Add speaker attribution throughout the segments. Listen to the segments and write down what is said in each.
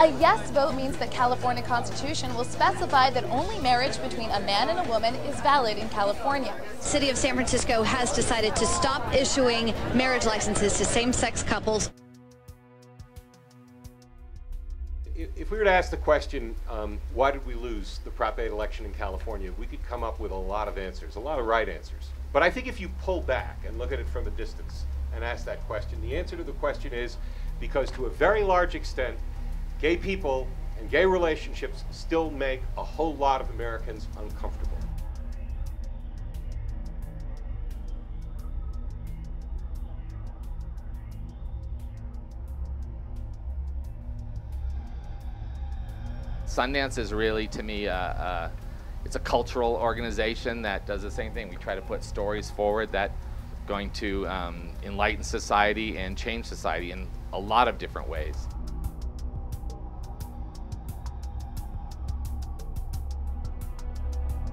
Speaker 1: A yes vote means the California Constitution will specify that only marriage between a man and a woman is valid in California.
Speaker 2: City of San Francisco has decided to stop issuing marriage licenses to same-sex couples.
Speaker 3: If we were to ask the question, why did we lose the Prop 8 election in California, we could come up with a lot of answers, a lot of right answers. But I think if you pull back and look at it from a distance and ask that question, the answer to the question is because to a very large extent, gay people and gay relationships still make a whole lot of Americans uncomfortable.
Speaker 4: Sundance is really, to me, it's a cultural organization that does the same thing. We try to put stories forward that are going to enlighten society and change society in a lot of different ways.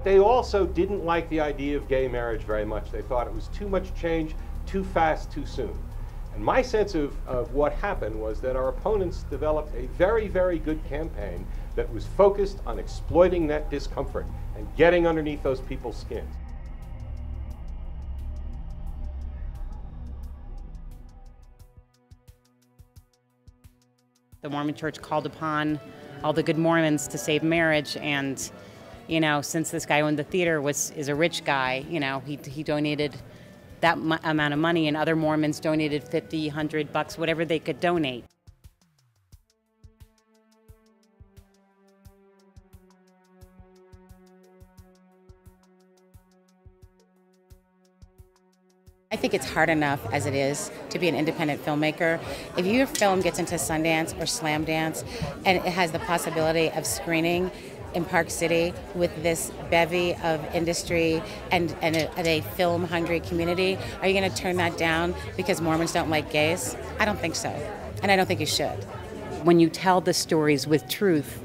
Speaker 3: They also didn't like the idea of gay marriage very much. They thought it was too much change, too fast, too soon. And my sense of what happened was that our opponents developed a very, very good campaign that was focused on exploiting that discomfort and getting underneath those people's skins.
Speaker 5: The Mormon Church called upon all the good Mormons to save marriage, and you know, since this guy owned the theater is a rich guy, you know, he donated that amount of money, and other Mormons donated $50, $100, whatever they could donate. I think it's hard enough as it is to be an independent filmmaker. If your film gets into Sundance or Slamdance and it has the possibility of screening in Park City with this bevy of industry and a film-hungry community, are you going to turn that down because Mormons don't like gays? I don't think so, and I don't think you should. When you tell the stories with truth,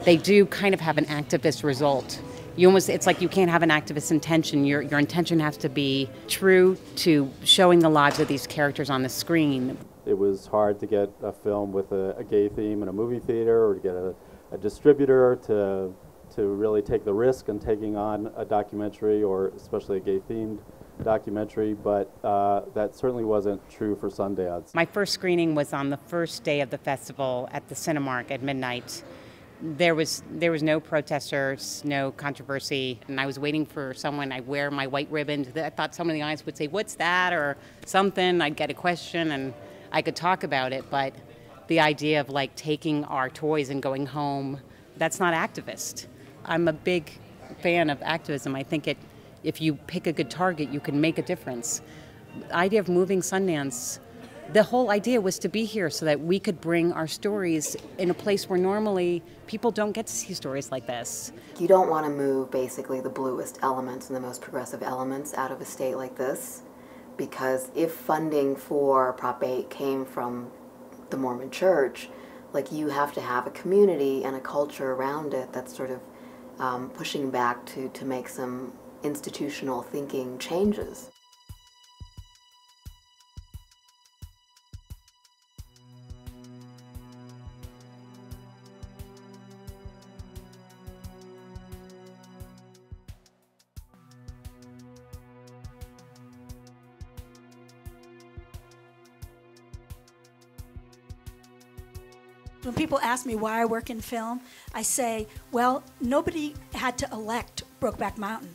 Speaker 5: they do kind of have an activist result. It's like you can't have an activist intention. Your intention has to be true to showing the lives of these characters on the screen.
Speaker 6: It was hard to get a film with a gay theme in a movie theater, or to get a distributor to really take the risk in taking on a documentary, or especially a gay-themed documentary, but that certainly wasn't true for Sundance.
Speaker 5: My first screening was on the first day of the festival at the Cinemark at midnight. There was no protesters, no controversy, and I was waiting for someone. I wear my white ribbon. I thought someone in the audience would say, "What's that?" or something. I'd get a question and I could talk about it, but the idea of like taking our toys and going home, that's not activist. I'm a big fan of activism. I think if you pick a good target, you can make a difference. The idea of moving Sundance, the whole idea was to be here so that we could bring our stories in a place where normally people don't get to see stories like this.
Speaker 7: You don't want to move basically the bluest elements and the most progressive elements out of a state like this, because if funding for Prop 8 came from the Mormon Church, like, you have to have a community and a culture around it that's sort of pushing back to make some institutional thinking changes.
Speaker 8: When people ask me why I work in film, I say, well, nobody had to elect Brokeback Mountain.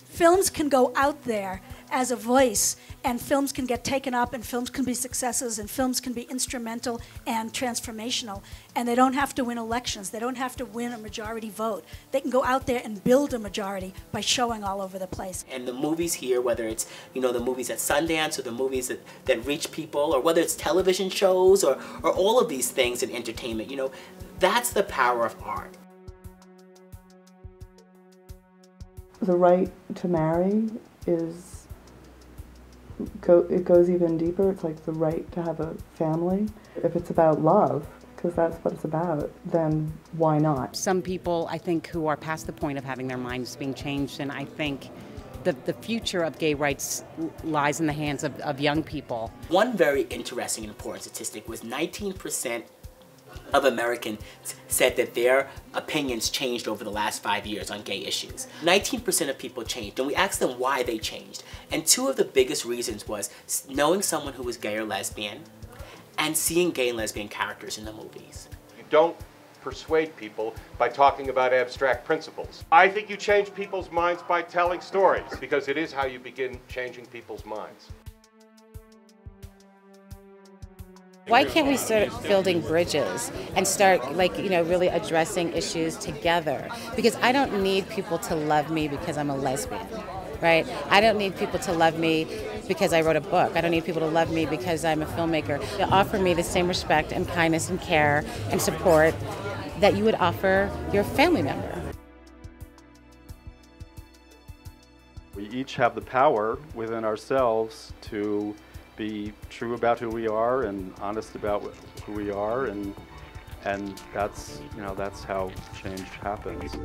Speaker 8: Films can go out there as a voice, and films can get taken up, and films can be successes, and films can be instrumental and transformational, and they don't have to win elections. They don't have to win a majority vote. They can go out there and build a majority by showing all over the place.
Speaker 9: And the movies here, whether it's, you know, the movies at Sundance, or the movies that reach people, or whether it's television shows, or all of these things in entertainment, you know, that's the power of art.
Speaker 10: The right to marry it goes even deeper. It's like the right to have a family. If it's about love, because that's what it's about, then why not?
Speaker 5: Some people, I think, who are past the point of having their minds being changed, and I think the future of gay rights lies in the hands of young people.
Speaker 9: One very interesting and important statistic was 19% of Americans said that their opinions changed over the last 5 years on gay issues. 19% of people changed, and we asked them why they changed. And two of the biggest reasons was knowing someone who was gay or lesbian and seeing gay and lesbian characters in the movies.
Speaker 3: You don't persuade people by talking about abstract principles. I think you change people's minds by telling stories, because it is how you begin changing people's minds.
Speaker 5: Why can't we start building bridges and start, like, you know, really addressing issues together? Because I don't need people to love me because I'm a lesbian, right? I don't need people to love me because I wrote a book. I don't need people to love me because I'm a filmmaker. To offer me the same respect and kindness and care and support that you would offer your family member.
Speaker 6: We each have the power within ourselves to be true about who we are and honest about who we are, and that's, you know, that's how change happens.